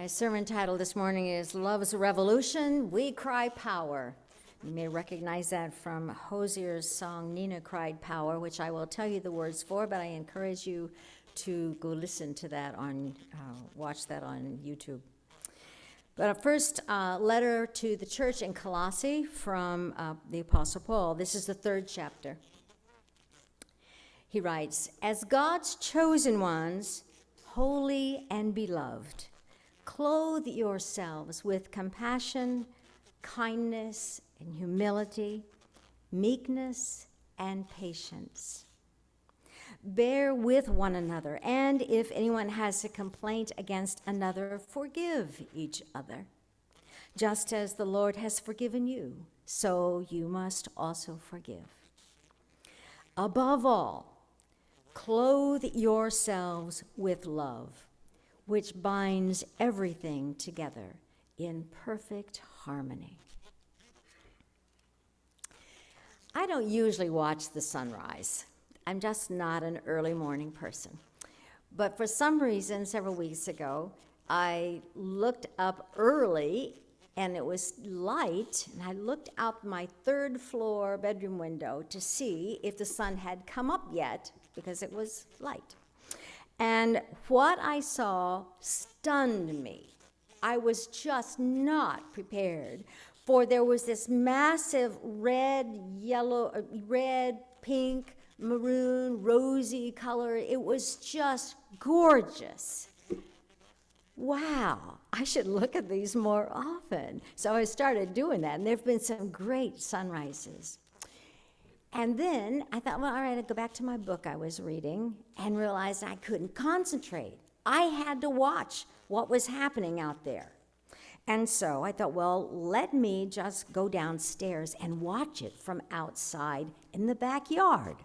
My sermon title this morning is Love's Revolution, We Cry Power. You may recognize that from Hosier's song, Nina Cried Power, which I will tell you the words for, but I encourage you to go listen to that watch that on YouTube. But first, letter to the church in Colossae from the Apostle Paul. This is the 3rd chapter. He writes, "As God's chosen ones, holy and beloved, clothe yourselves with compassion, kindness, and humility, meekness, and patience. Bear with one another, and if anyone has a complaint against another, forgive each other. Just as the Lord has forgiven you, so you must also forgive. Above all, clothe yourselves with love, which binds everything together in perfect harmony." I don't usually watch the sunrise. I'm just not an early morning person. But for some reason, several weeks ago, I looked up early and it was light, and I looked out my 3rd floor bedroom window to see if the sun had come up yet because it was light. And what I saw stunned me. I was just not prepared, for there was this massive red, pink, maroon, rosy color. It was just gorgeous. Wow, I should look at these more often. So I started doing that, and there have been some great sunrises. And then I thought, well, all right, I'll go back to my book I was reading and realized I couldn't concentrate. I had to watch what was happening out there. And so I thought, well, let me just go downstairs and watch it from outside in the backyard.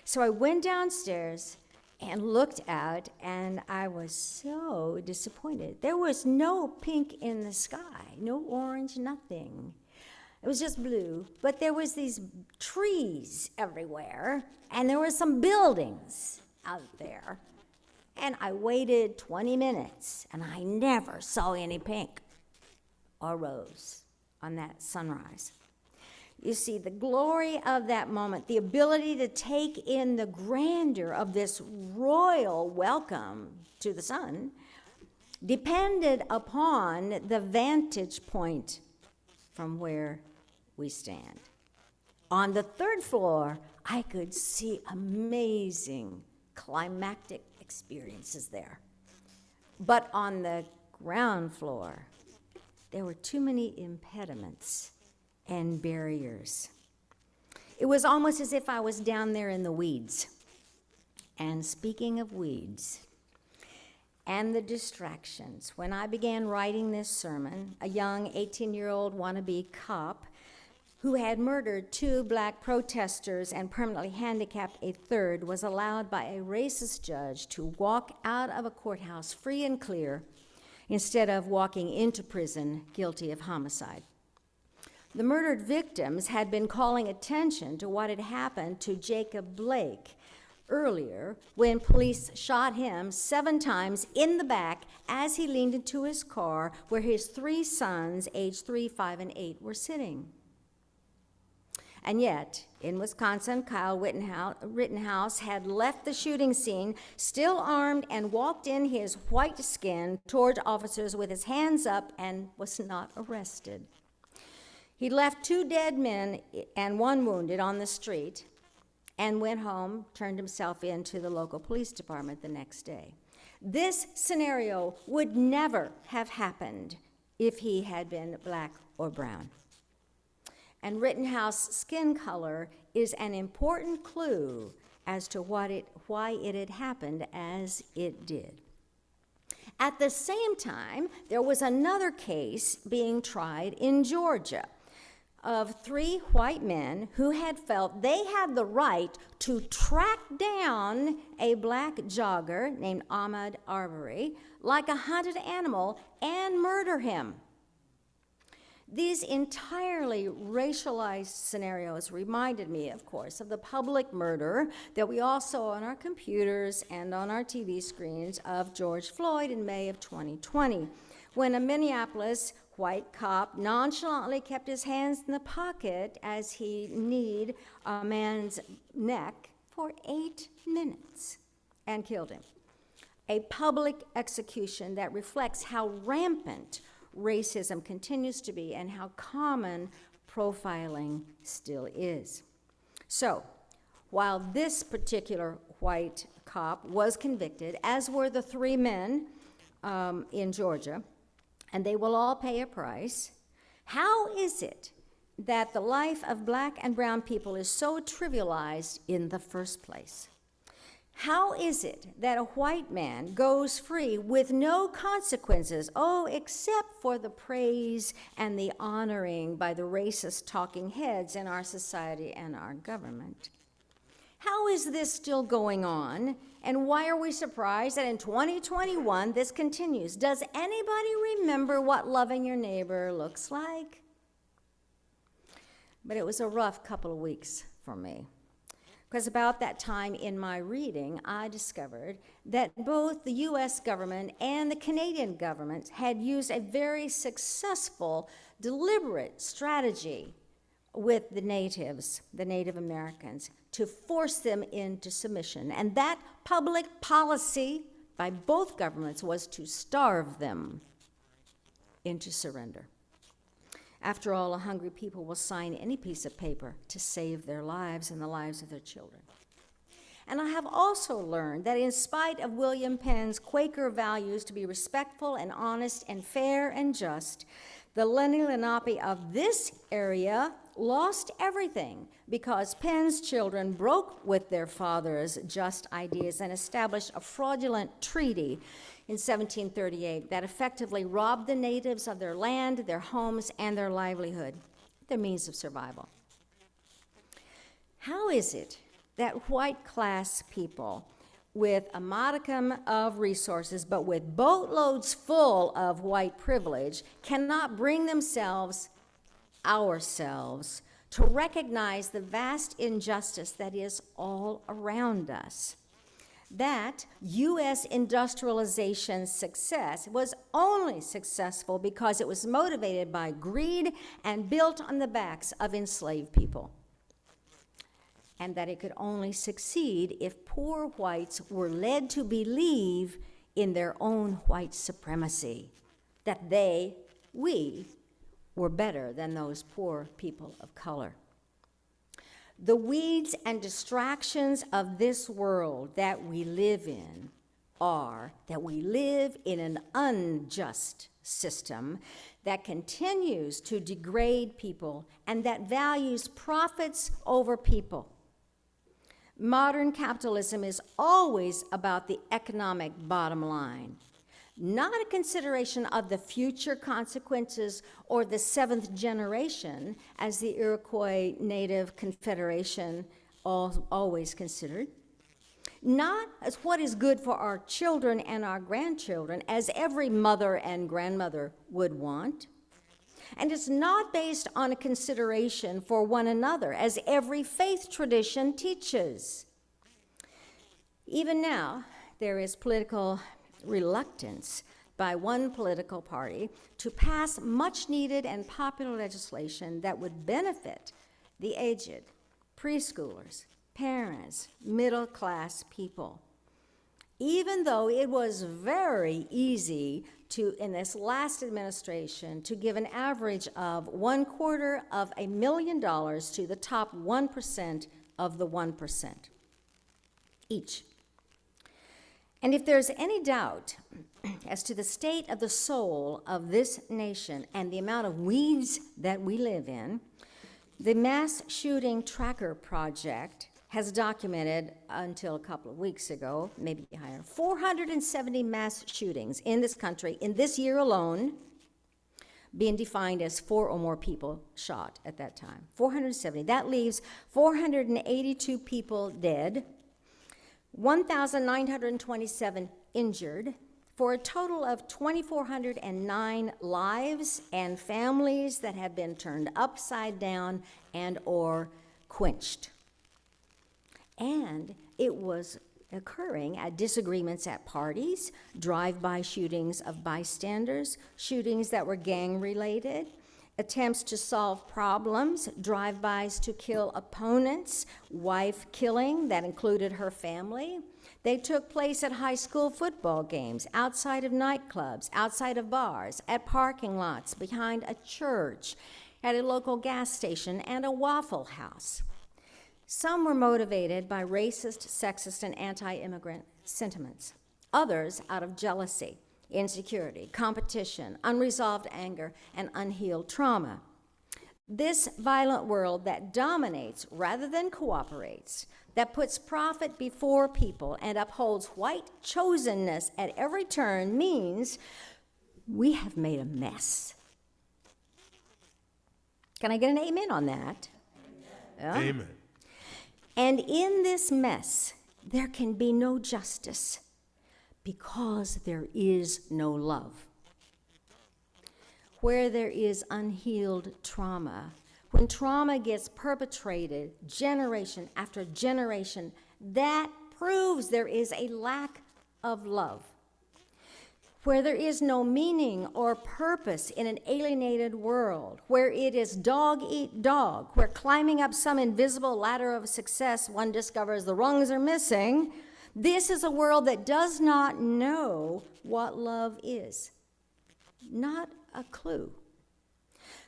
So I went downstairs and looked out, and I was so disappointed. There was no pink in the sky, no orange, nothing. It was just blue, but there was these trees everywhere, and there were some buildings out there. And I waited 20 minutes, and I never saw any pink or rose on that sunrise. You see, the glory of that moment, the ability to take in the grandeur of this royal welcome to the sun, depended upon the vantage point from where we stand. On the 3rd floor, I could see amazing climactic experiences there. But on the ground floor, there were too many impediments and barriers. It was almost as if I was down there in the weeds. And speaking of weeds and the distractions, when I began writing this sermon, a young 18-year-old wannabe cop who had murdered 2 black protesters and permanently handicapped a 3rd was allowed by a racist judge to walk out of a courthouse free and clear instead of walking into prison guilty of homicide. The murdered victims had been calling attention to what had happened to Jacob Blake earlier when police shot him 7 times in the back as he leaned into his car where his 3 sons, aged 3, 5, and 8, were sitting. And yet, in Wisconsin, Kyle Rittenhouse had left the shooting scene, still armed, and walked in his white skin toward officers with his hands up and was not arrested. He left 2 dead men and 1 wounded on the street and went home, turned himself in to the local police department the next day. This scenario would never have happened if he had been black or brown. And Rittenhouse's skin color is an important clue as to why it had happened as it did. At the same time, there was another case being tried in Georgia of 3 white men who had felt they had the right to track down a black jogger named Ahmaud Arbery like a hunted animal and murder him. These entirely racialized scenarios reminded me, of course, of the public murder that we all saw on our computers and on our TV screens of George Floyd in May of 2020. when a Minneapolis white cop nonchalantly kept his hands in the pocket as he kneed a man's neck for 8 minutes and killed him. A public execution that reflects how rampant racism continues to be and how common profiling still is. So, while this particular white cop was convicted, as were the 3 men in Georgia, and they will all pay a price, how is it that the life of black and brown people is so trivialized in the first place? How is it that a white man goes free with no consequences, except for the praise and the honoring by the racist talking heads in our society and our government? How is this still going on, and why are we surprised that in 2021 this continues? Does anybody remember what loving your neighbor looks like? But it was a rough couple of weeks for me, because about that time in my reading, I discovered that both the US government and the Canadian government had used a very successful, deliberate strategy with the natives, the Native Americans, to force them into submission. And that public policy by both governments was to starve them into surrender. After all, a hungry people will sign any piece of paper to save their lives and the lives of their children. And I have also learned that in spite of William Penn's Quaker values to be respectful and honest and fair and just, the Lenni Lenape of this area lost everything because Penn's children broke with their father's just ideas and established a fraudulent treaty in 1738 that effectively robbed the natives of their land, their homes, and their livelihood, their means of survival. How is it that white class people with a modicum of resources, but with boatloads full of white privilege, cannot bring themselves, ourselves, to recognize the vast injustice that is all around us? That U.S. industrialization success was only successful because it was motivated by greed and built on the backs of enslaved people. And that it could only succeed if poor whites were led to believe in their own white supremacy, that we, were better than those poor people of color. The weeds and distractions of this world that we live in are that we live in an unjust system that continues to degrade people and that values profits over people. Modern capitalism is always about the economic bottom line, not a consideration of the future consequences or the 7th generation, as the Iroquois Native Confederation always considered, not as what is good for our children and our grandchildren, as every mother and grandmother would want. And it's not based on a consideration for one another, as every faith tradition teaches. Even now, there is political reluctance by one political party to pass much-needed and popular legislation that would benefit the aged, preschoolers, parents, middle-class people. Even though it was very easy to, in this last administration, to give an average of $250,000 to the top 1% of the 1% each. And if there's any doubt as to the state of the soul of this nation and the amount of weeds that we live in, the Mass Shooting Tracker Project has documented, until a couple of weeks ago, maybe higher, 470 mass shootings in this country in this year alone, being defined as 4 or more people shot at that time. 470. That leaves 482 people dead, 1,927 injured, for a total of 2,409 lives and families that have been turned upside down and or quenched. And it was occurring at disagreements at parties, drive-by shootings of bystanders, shootings that were gang-related, attempts to solve problems, drive-bys to kill opponents, wife killing that included her family. They took place at high school football games, outside of nightclubs, outside of bars, at parking lots, behind a church, at a local gas station, and a Waffle House. Some were motivated by racist, sexist, and anti-immigrant sentiments. Others out of jealousy, insecurity, competition, unresolved anger, and unhealed trauma. This violent world that dominates rather than cooperates, that puts profit before people and upholds white chosenness at every turn means we have made a mess. Can I get an amen on that? Yeah. Amen. And in this mess, there can be no justice because there is no love. Where there is unhealed trauma, when trauma gets perpetrated generation after generation, that proves there is a lack of love. Where there is no meaning or purpose in an alienated world, where it is dog eat dog, where climbing up some invisible ladder of success one discovers the rungs are missing, this is a world that does not know what love is. Not a clue.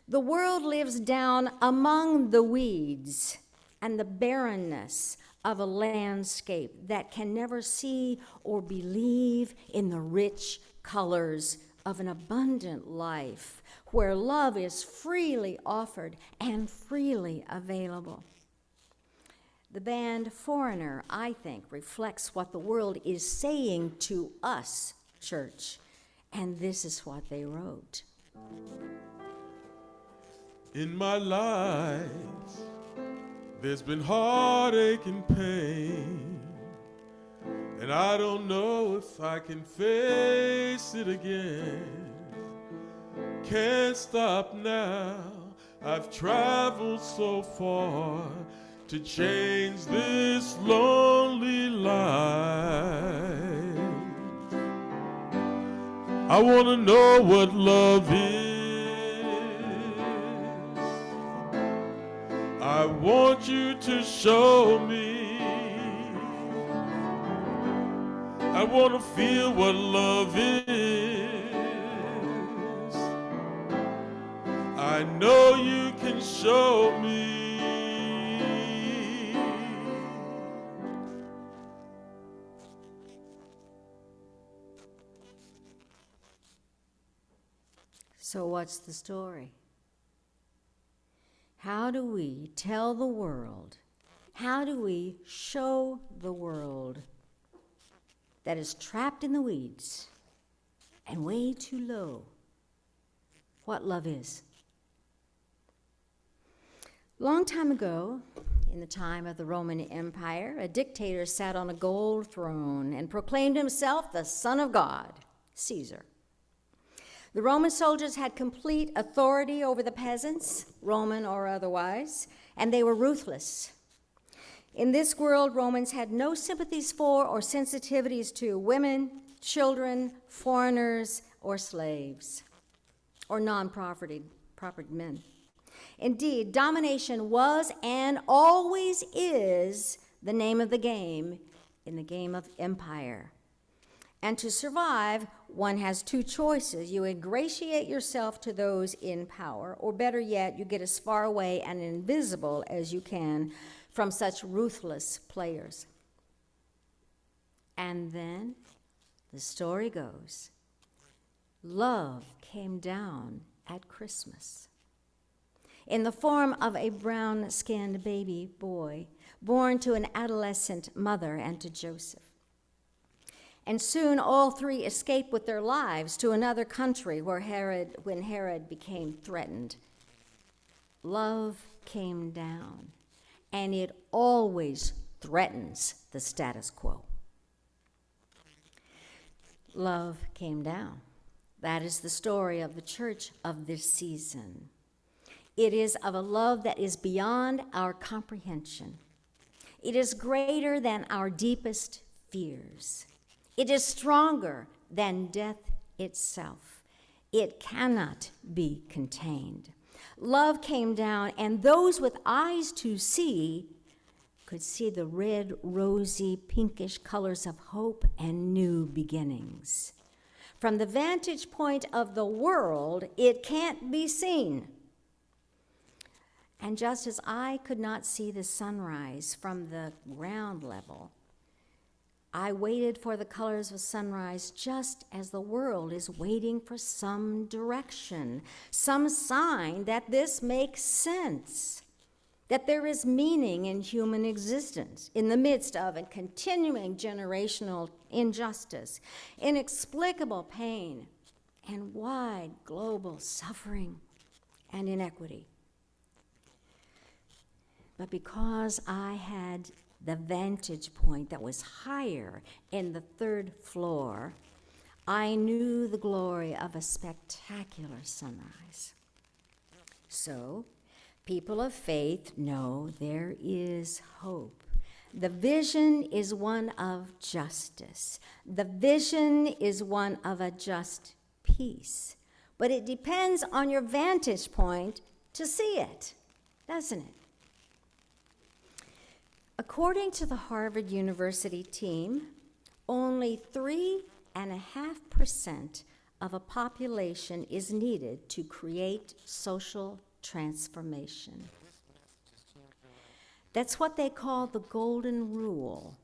The world lives down among the weeds and the barrenness of a landscape that can never see or believe in the rich colors of an abundant life where love is freely offered and freely available. The band Foreigner, I think, reflects what the world is saying to us, church, and this is what they wrote. In my life, there's been heartache and pain, and I don't know if I can face it again. Can't stop now, I've traveled so far to change this lonely life. I want to know what love is. I want you to show me. I want to feel what love is. I know you can show me. So what's the story? How do we tell the world, how do we show the world that is trapped in the weeds and way too low what love is? Long time ago, in the time of the Roman Empire, a dictator sat on a gold throne and proclaimed himself the Son of God, Caesar. The Roman soldiers had complete authority over the peasants, Roman or otherwise, and they were ruthless. In this world, Romans had no sympathies for or sensitivities to women, children, foreigners, or slaves, or non-property men. Indeed, domination was and always is the name of the game in the game of empire. And to survive, one has two choices. You ingratiate yourself to those in power, or better yet, you get as far away and invisible as you can from such ruthless players. And then, the story goes, love came down at Christmas in the form of a brown-skinned baby boy born to an adolescent mother and to Joseph. And soon all three escaped with their lives to another country when Herod became threatened. Love came down, and it always threatens the status quo. Love came down. That is the story of the church of this season. It is of a love that is beyond our comprehension. It is greater than our deepest fears. It is stronger than death itself. It cannot be contained. Love came down, and those with eyes to see could see the red, rosy, pinkish colors of hope and new beginnings. From the vantage point of the world, it can't be seen. And just as I could not see the sunrise from the ground level, I waited for the colors of sunrise just as the world is waiting for some direction, some sign that this makes sense, that there is meaning in human existence in the midst of a continuing generational injustice, inexplicable pain, and wide global suffering and inequity. But because I had the vantage point that was higher in the third floor, I knew the glory of a spectacular sunrise. So, people of faith know there is hope. The vision is one of justice. The vision is one of a just peace. But it depends on your vantage point to see it, doesn't it? According to the Harvard University team, only 3.5% of a population is needed to create social transformation. That's what they call the golden rule.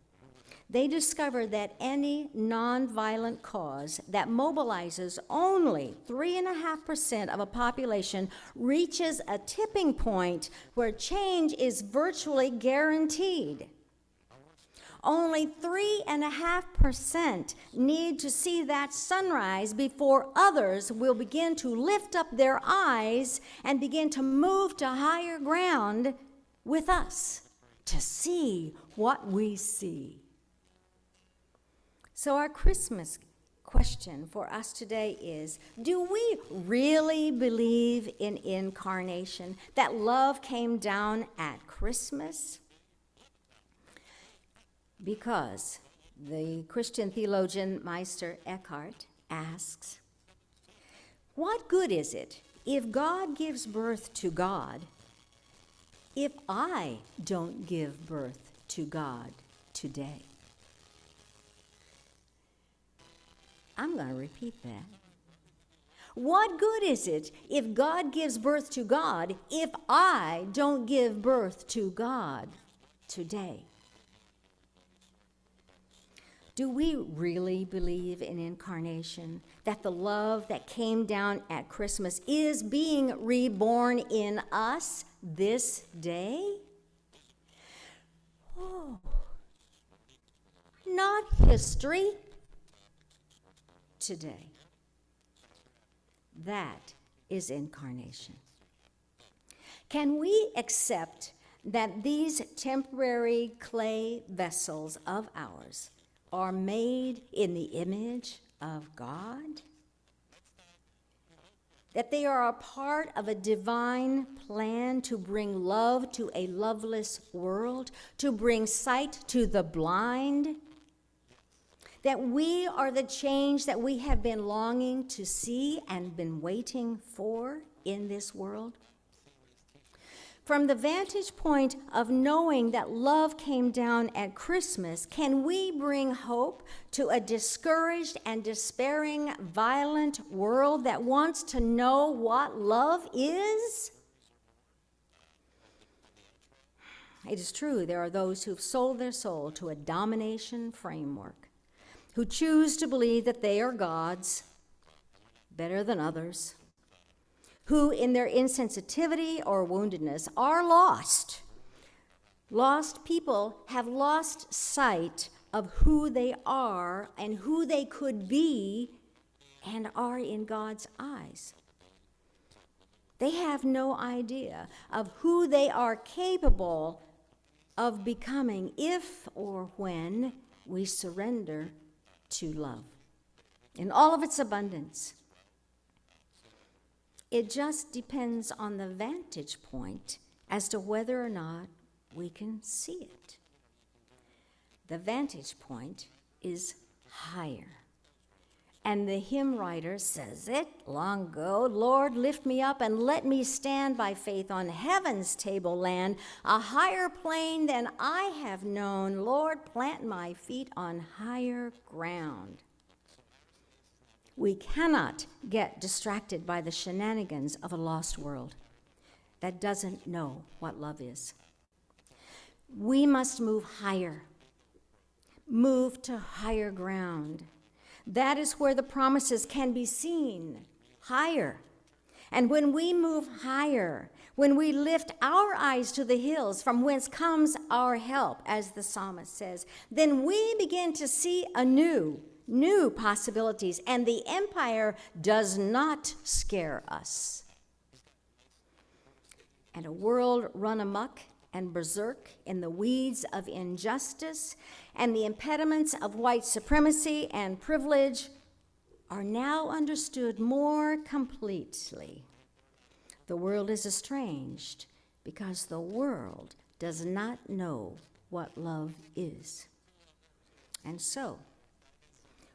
They discovered that any nonviolent cause that mobilizes only 3.5% of a population reaches a tipping point where change is virtually guaranteed. Only 3.5% need to see that sunrise before others will begin to lift up their eyes and begin to move to higher ground with us to see what we see. So our Christmas question for us today is, do we really believe in incarnation, that love came down at Christmas? Because the Christian theologian Meister Eckhart asks, what good is it if God gives birth to God if I don't give birth to God today? I'm going to repeat that. What good is it if God gives birth to God if I don't give birth to God today? Do we really believe in incarnation, that the love that came down at Christmas is being reborn in us this day? Oh, not history. Today. That is incarnation. Can we accept that these temporary clay vessels of ours are made in the image of God? That they are a part of a divine plan to bring love to a loveless world, to bring sight to the blind? That we are the change that we have been longing to see and been waiting for in this world? From the vantage point of knowing that love came down at Christmas, can we bring hope to a discouraged and despairing, violent world that wants to know what love is? It is true, there are those who've sold their soul to a domination framework, who choose to believe that they are gods, better than others, who in their insensitivity or woundedness are lost. Lost people have lost sight of who they are and who they could be and are in God's eyes. They have no idea of who they are capable of becoming if or when we surrender to love in all of its abundance. It just depends on the vantage point as to whether or not we can see it. The vantage point is higher. And the hymn writer says it long ago, Lord, lift me up and let me stand by faith on heaven's tableland, a higher plane than I have known. Lord, plant my feet on higher ground. We cannot get distracted by the shenanigans of a lost world that doesn't know what love is. We must move higher, move to higher ground. That is where the promises can be seen, higher. And when we move higher, when we lift our eyes to the hills from whence comes our help, as the psalmist says, then we begin to see anew new possibilities, and the empire does not scare us. And a world run amok and berserk in the weeds of injustice and the impediments of white supremacy and privilege are now understood more completely. The world is estranged because the world does not know what love is. And so,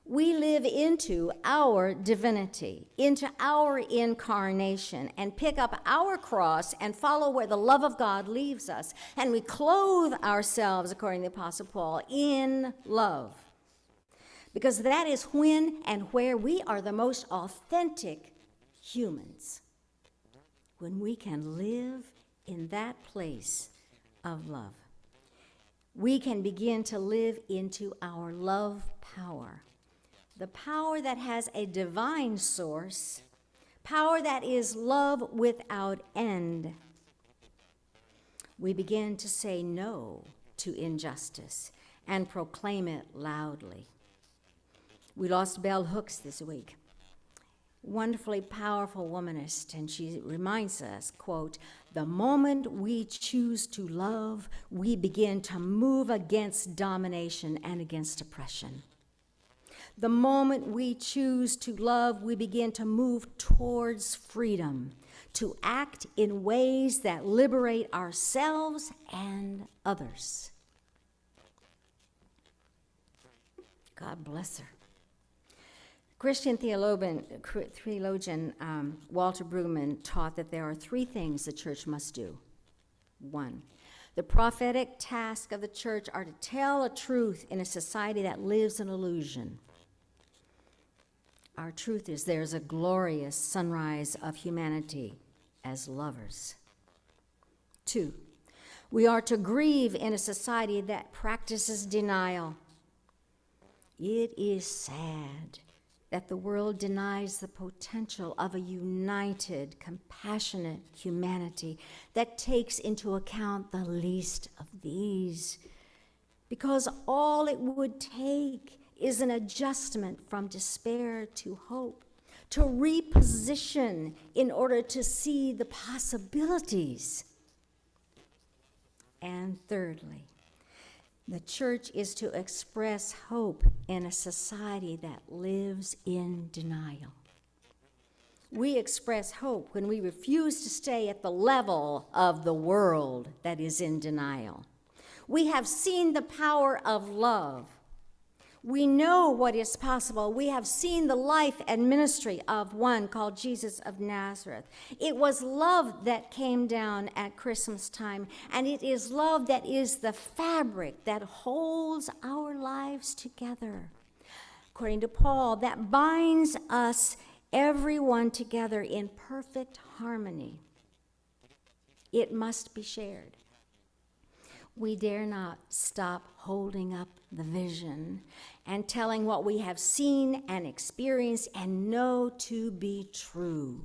we live into our divinity, into our incarnation, and pick up our cross and follow where the love of God leaves us. And we clothe ourselves, according to the Apostle Paul, in love. Because that is when and where we are the most authentic humans. When we can live in that place of love. We can begin to live into our love power. The power that has a divine source, power that is love without end. We begin to say no to injustice and proclaim it loudly. We lost Bell Hooks this week. Wonderfully powerful womanist, and she reminds us, quote, the moment we choose to love, we begin to move against domination and against oppression. The moment we choose to love, we begin to move towards freedom, to act in ways that liberate ourselves and others. God bless her. Christian theologian Walter Brueggemann taught that there are three things the church must do. 1, the prophetic task of the church are to tell a truth in a society that lives in illusion. Our truth is there's a glorious sunrise of humanity as lovers. 2, we are to grieve in a society that practices denial. It is sad that the world denies the potential of a united, compassionate humanity that takes into account the least of these, because all it would take is an adjustment from despair to hope, to reposition in order to see the possibilities. And thirdly, the church is to express hope in a society that lives in denial. We express hope when we refuse to stay at the level of the world that is in denial. We have seen the power of love. We know what is possible. We have seen the life and ministry of one called Jesus of Nazareth. It was love that came down at Christmas time, and it is love that is the fabric that holds our lives together. According to Paul, that binds us, everyone, together in perfect harmony. It must be shared. We dare not stop holding up the vision and telling what we have seen and experienced and know to be true.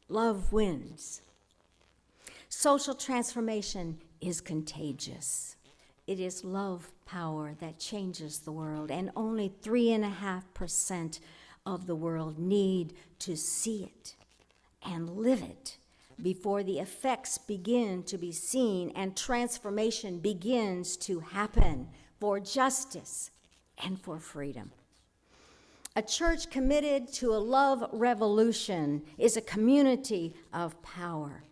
Love wins. Social transformation is contagious. It is love power that changes the world, and only 3.5% of the world need to see it and live it before the effects begin to be seen and transformation begins to happen for justice and for freedom. A church committed to a love revolution is a community of power,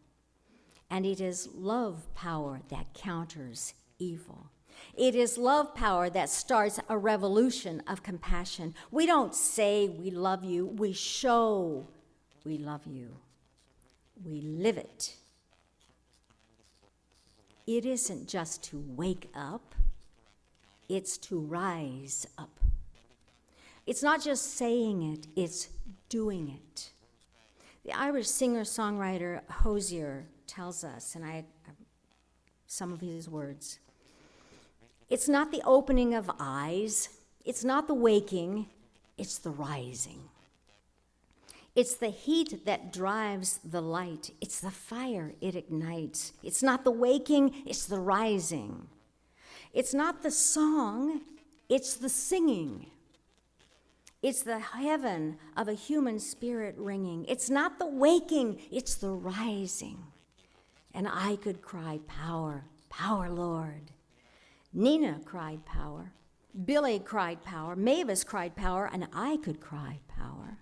and it is love power that counters evil. It is love power that starts a revolution of compassion. We don't say we love you, we show we love you. We live it. It isn't just to wake up, it's to rise up. It's not just saying it, it's doing it. The Irish singer-songwriter Hosier tells us, and some of his words, it's not the opening of eyes, it's not the waking, it's the rising. It's the heat that drives the light. It's the fire it ignites. It's not the waking, it's the rising. It's not the song, it's the singing. It's the heaven of a human spirit ringing. It's not the waking, it's the rising. And I could cry, power, power, Lord. Nina cried power. Billy cried power. Mavis cried power, and I could cry power.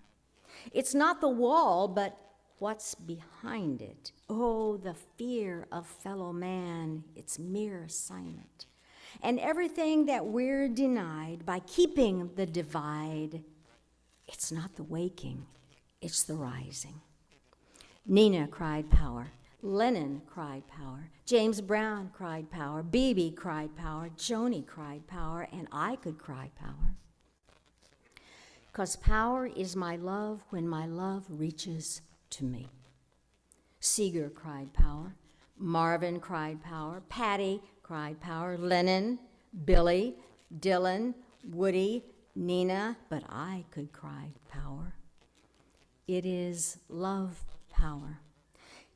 It's not the wall, but what's behind it. Oh, the fear of fellow man, its mere assignment. And everything that we're denied by keeping the divide, it's not the waking, it's the rising. Nina cried power. Lennon cried power. James Brown cried power. BB cried power. Joni cried power, and I could cry power. 'Cause power is my love when my love reaches to me. Seeger cried power. Marvin cried power. Patty cried power. Lennon, Billy, Dylan, Woody, Nina, but I could cry power. It is love power.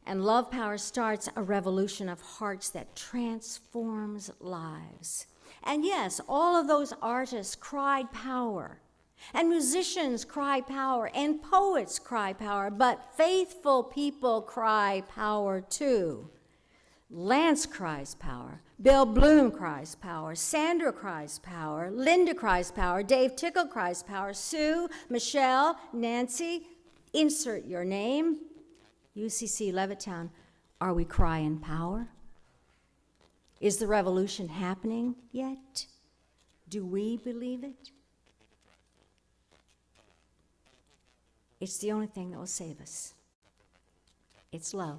And love power starts a revolution of hearts that transforms lives. And yes, all of those artists cried power. And musicians cry power, and poets cry power, but faithful people cry power too. Lance cries power, Bill Bloom cries power, Sandra cries power, Linda cries power, Dave Tickle cries power, Sue, Michelle, Nancy, insert your name. UCC Levittown, are we crying power? Is the revolution happening yet? Do we believe it? It's the only thing that will save us. It's love.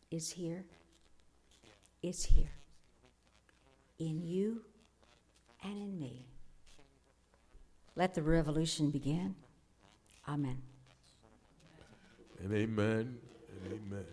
It's here. It's here. In you and in me. Let the revolution begin. Amen. And amen, and amen.